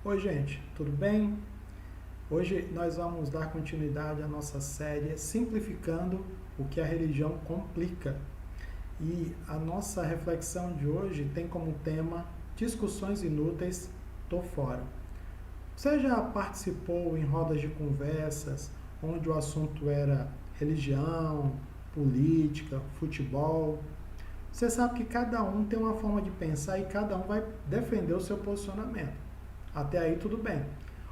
Oi, gente, tudo bem? Hoje nós vamos dar continuidade à nossa série Simplificando o que a religião complica. E a nossa reflexão de hoje tem como tema Discussões inúteis, tô fora. Você já participou em rodas de conversas onde o assunto era religião, política, futebol? Você sabe que cada um tem uma forma de pensar e cada um vai defender o seu posicionamento. Até aí tudo bem.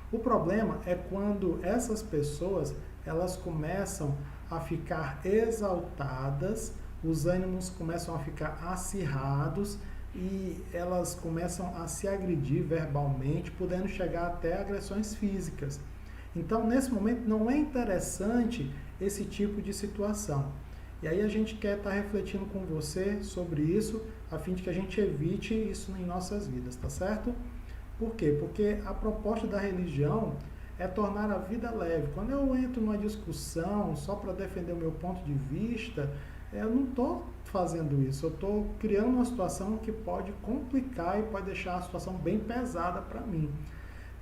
O problema é quando essas pessoas elas começam a ficar exaltadas, os ânimos começam a ficar acirrados e elas começam a se agredir verbalmente, podendo chegar até agressões físicas. Então, nesse momento, não é interessante esse tipo de situação. E aí a gente quer estar refletindo com você sobre isso, a fim de que a gente evite isso em nossas vidas, tá certo? Por quê? Porque a proposta da religião é tornar a vida leve. Quando eu entro numa discussão só para defender o meu ponto de vista, eu não estou fazendo isso. Eu estou criando uma situação que pode complicar e pode deixar a situação bem pesada para mim.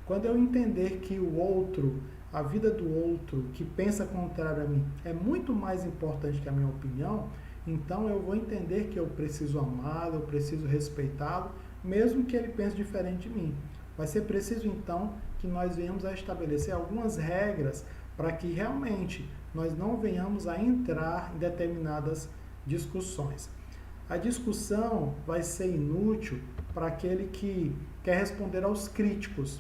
Quando eu entender que o outro, a vida do outro, que pensa contrário a mim, é muito mais importante que a minha opinião, então eu vou entender que eu preciso amá-lo, eu preciso respeitá-lo, mesmo que ele pense diferente de mim. Vai ser preciso, então, que nós venhamos a estabelecer algumas regras para que realmente nós não venhamos a entrar em determinadas discussões. A discussão vai ser inútil para aquele que quer responder aos críticos.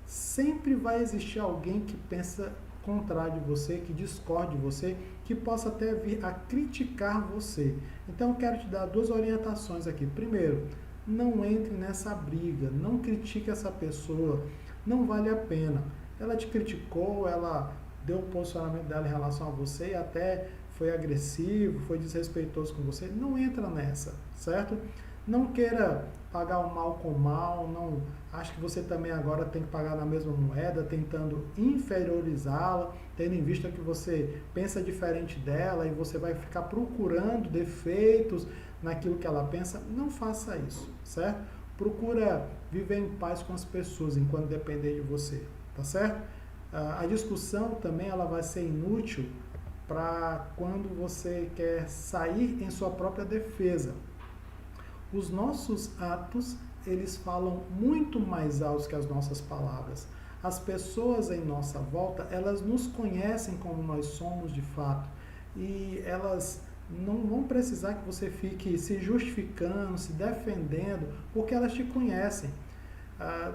Sempre vai existir alguém que pensa contrário de você, que discorde de você, que possa até vir a criticar você. Então eu quero te dar duas orientações aqui. Primeiro, não entre nessa briga, não critique essa pessoa, não vale a pena. Ela te criticou, ela deu o posicionamento dela em relação a você e até foi agressivo, foi desrespeitoso com você, não entra nessa, certo? Não queira pagar o mal com o mal, não acho que você também agora tem que pagar na mesma moeda, tentando inferiorizá-la, tendo em vista que você pensa diferente dela e você vai ficar procurando defeitos naquilo que ela pensa. Não faça isso, certo? Procura viver em paz com as pessoas enquanto depender de você, tá certo? A discussão também ela vai ser inútil para quando você quer sair em sua própria defesa. Os nossos atos, eles falam muito mais alto que as nossas palavras. As pessoas em nossa volta, elas nos conhecem como nós somos de fato. E elas não vão precisar que você fique se justificando, se defendendo, porque elas te conhecem.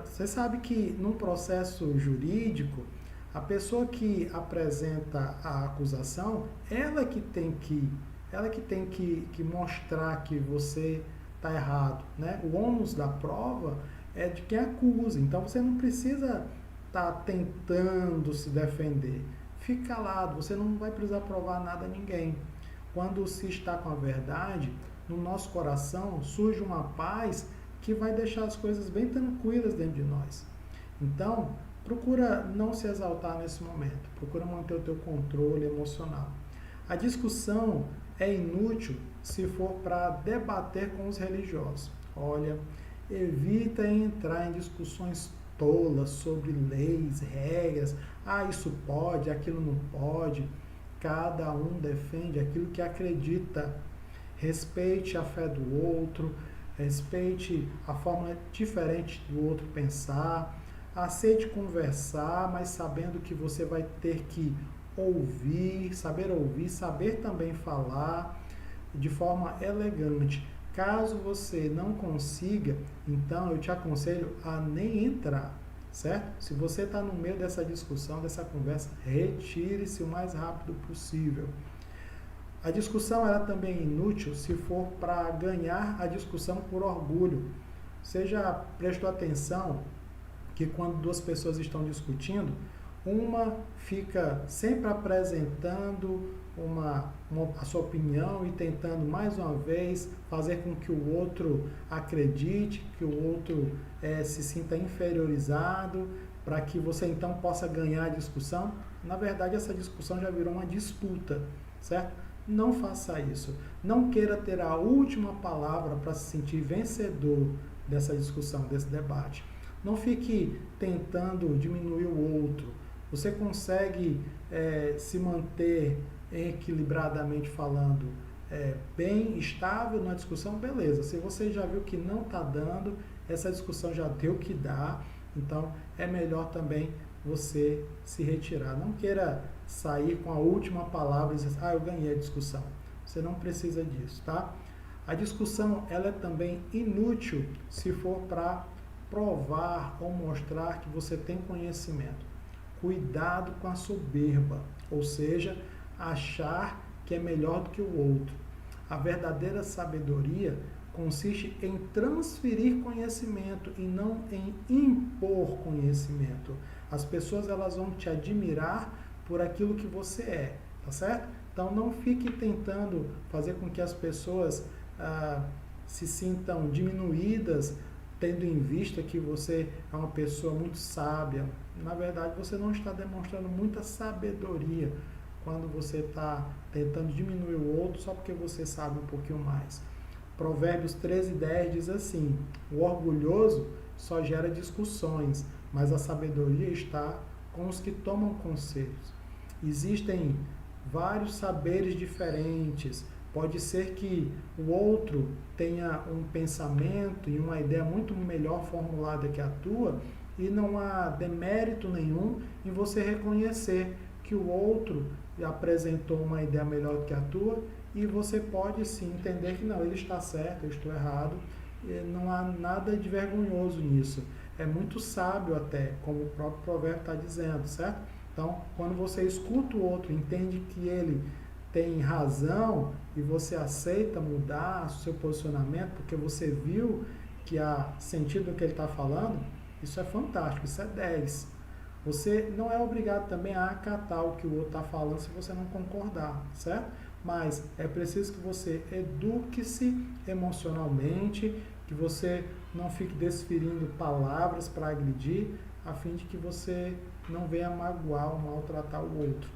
Você sabe que num processo jurídico, a pessoa que apresenta a acusação, ela que tem que mostrar que você está errado, né? O ônus da prova é de quem acusa, então você não precisa estar tentando se defender. Fica calado, você não vai precisar provar nada a ninguém. Quando se está com a verdade, no nosso coração surge uma paz que vai deixar as coisas bem tranquilas dentro de nós. Então, procura não se exaltar nesse momento, procura manter o teu controle emocional. A discussão é inútil se for para debater com os religiosos. Olha, evita entrar em discussões tolas sobre leis, regras. Isso pode, aquilo não pode. Cada um defende aquilo que acredita. Respeite a fé do outro, respeite a forma diferente do outro pensar. Aceite conversar, mas sabendo que você vai ter que ouvir, saber também falar de forma elegante. Caso você não consiga, então eu te aconselho a nem entrar, certo? Se você está no meio dessa discussão, dessa conversa, retire-se o mais rápido possível. A discussão ela também é inútil se for para ganhar a discussão por orgulho. Você já prestou atenção que quando duas pessoas estão discutindo, uma fica sempre apresentando a sua opinião e tentando mais uma vez fazer com que o outro acredite, que o outro se sinta inferiorizado, para que você então possa ganhar a discussão. Na verdade, essa discussão já virou uma disputa, certo? Não faça isso. Não queira ter a última palavra para se sentir vencedor dessa discussão, desse debate. Não fique tentando diminuir o outro. Você consegue se manter equilibradamente falando bem estável na discussão, beleza. Se você já viu que não está dando, essa discussão já deu o que dá, então é melhor também você se retirar. Não queira sair com a última palavra e dizer, eu ganhei a discussão. Você não precisa disso, tá? A discussão, ela é também inútil se for para provar ou mostrar que você tem conhecimento. Cuidado com a soberba, ou seja, achar que é melhor do que o outro. A verdadeira sabedoria consiste em transferir conhecimento e não em impor conhecimento. As pessoas elas vão te admirar por aquilo que você é, tá certo? Então não fique tentando fazer com que as pessoas se sintam diminuídas, tendo em vista que você é uma pessoa muito sábia. Na verdade, você não está demonstrando muita sabedoria quando você está tentando diminuir o outro só porque você sabe um pouquinho mais. Provérbios 13:10 diz assim: o orgulhoso só gera discussões, mas a sabedoria está com os que tomam conselhos. Existem vários saberes diferentes. Pode ser que o outro tenha um pensamento e uma ideia muito melhor formulada que a tua, e não há demérito nenhum em você reconhecer que o outro apresentou uma ideia melhor do que a tua, e você pode sim entender que não, ele está certo, eu estou errado, e não há nada de vergonhoso nisso. É muito sábio até, como o próprio provérbio está dizendo, certo? Então, quando você escuta o outro, entende que ele tem razão e você aceita mudar o seu posicionamento porque você viu que há sentido no que ele está falando, isso é fantástico, isso é 10. Você não é obrigado também a acatar o que o outro está falando se você não concordar, certo? Mas é preciso que você eduque-se emocionalmente, que você não fique desferindo palavras para agredir, a fim de que você não venha magoar ou maltratar o outro.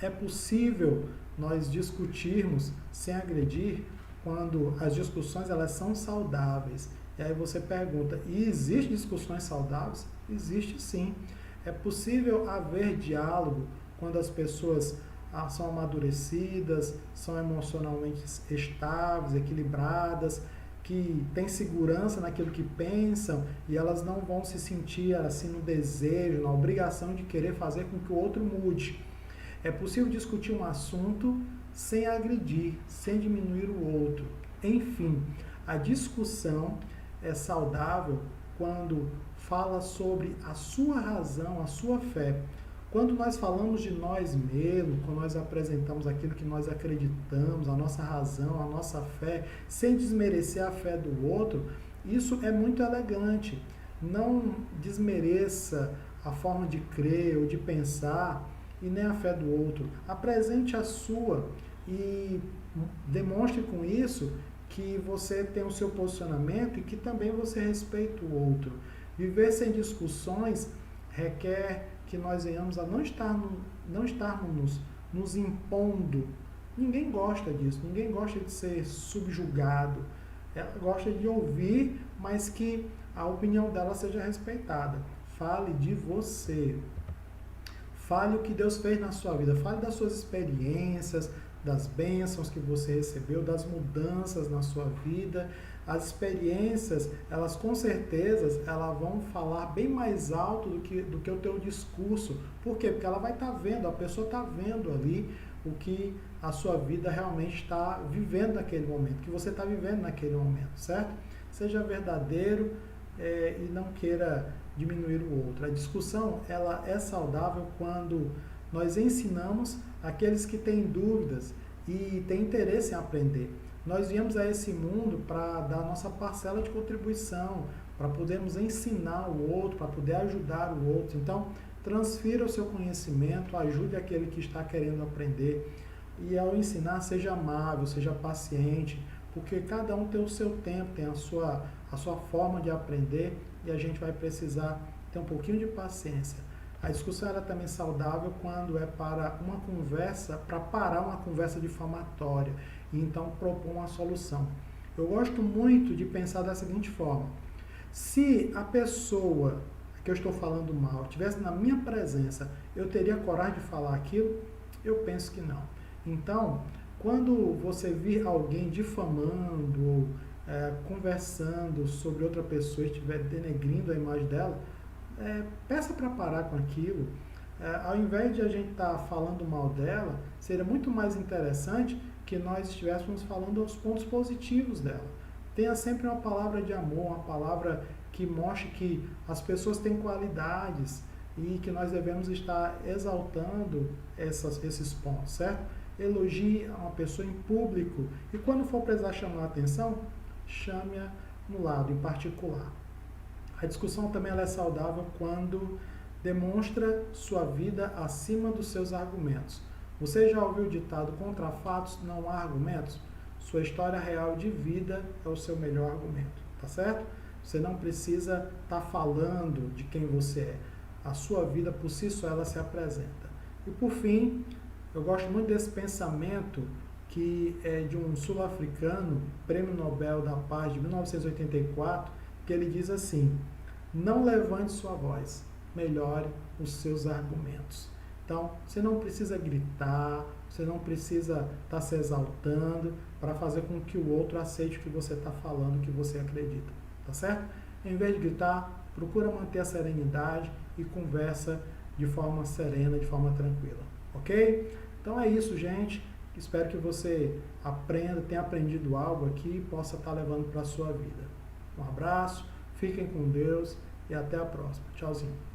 É possível nós discutirmos sem agredir quando as discussões elas são saudáveis. E aí você pergunta, e existem discussões saudáveis? Existe sim. É possível haver diálogo quando as pessoas são amadurecidas, são emocionalmente estáveis, equilibradas, que têm segurança naquilo que pensam e elas não vão se sentir assim no desejo, na obrigação de querer fazer com que o outro mude. É possível discutir um assunto sem agredir, sem diminuir o outro. Enfim, a discussão é saudável quando fala sobre a sua razão, a sua fé. Quando nós falamos de nós mesmos, quando nós apresentamos aquilo que nós acreditamos, a nossa razão, a nossa fé, sem desmerecer a fé do outro, isso é muito elegante. Não desmereça a forma de crer ou de pensar e nem a fé do outro. Apresente a sua e demonstre com isso que você tem o seu posicionamento e que também você respeita o outro. Viver sem discussões requer que nós venhamos a não estarmos nos impondo. Ninguém gosta disso, ninguém gosta de ser subjugado. Ela gosta de ouvir, mas que a opinião dela seja respeitada. Fale de você. Fale o que Deus fez na sua vida. Fale das suas experiências, das bênçãos que você recebeu, das mudanças na sua vida. As experiências, elas com certeza, elas vão falar bem mais alto do que o teu discurso. Por quê? Porque ela vai estar vendo, a pessoa está vendo ali o que a sua vida realmente está vivendo naquele momento, o que você está vivendo naquele momento, certo? Seja verdadeiro e não queira diminuir o outro. A discussão, ela é saudável quando nós ensinamos aqueles que têm dúvidas e têm interesse em aprender. Nós viemos a esse mundo para dar nossa parcela de contribuição, para podermos ensinar o outro, para poder ajudar o outro. Então, transfira o seu conhecimento, ajude aquele que está querendo aprender. E ao ensinar, seja amável, seja paciente, porque cada um tem o seu tempo, tem a sua forma de aprender e a gente vai precisar ter um pouquinho de paciência. A discussão era também saudável quando é para uma conversa, para parar uma conversa difamatória e então propor uma solução. Eu gosto muito de pensar da seguinte forma: Se a pessoa que eu estou falando mal estivesse na minha presença, eu teria coragem de falar aquilo? Eu penso que não. Então, quando você vir alguém difamando ou conversando sobre outra pessoa e estiver denegrindo a imagem dela, peça para parar com aquilo. Ao invés de a gente estar falando mal dela, seria muito mais interessante que nós estivéssemos falando os pontos positivos dela. Tenha sempre uma palavra de amor, uma palavra que mostre que as pessoas têm qualidades e que nós devemos estar exaltando esses pontos, certo? Elogie uma pessoa em público e quando for precisar chamar a atenção, chame-a no lado, em particular. A discussão também ela é saudável quando demonstra sua vida acima dos seus argumentos. Você já ouviu o ditado: contra fatos não há argumentos? Sua história real de vida é o seu melhor argumento, tá certo? Você não precisa estar falando de quem você é. A sua vida por si só ela se apresenta. E por fim, eu gosto muito desse pensamento que é de um sul-africano, Prêmio Nobel da Paz de 1984, que ele diz assim: não levante sua voz, melhore os seus argumentos. Então, você não precisa gritar, você não precisa estar se exaltando para fazer com que o outro aceite o que você está falando, o que você acredita, tá certo? Em vez de gritar, procura manter a serenidade e conversa de forma serena, de forma tranquila, ok? Então é isso, gente. Espero que você aprenda, tenha aprendido algo aqui e possa estar levando para a sua vida. Um abraço, fiquem com Deus e até a próxima. Tchauzinho.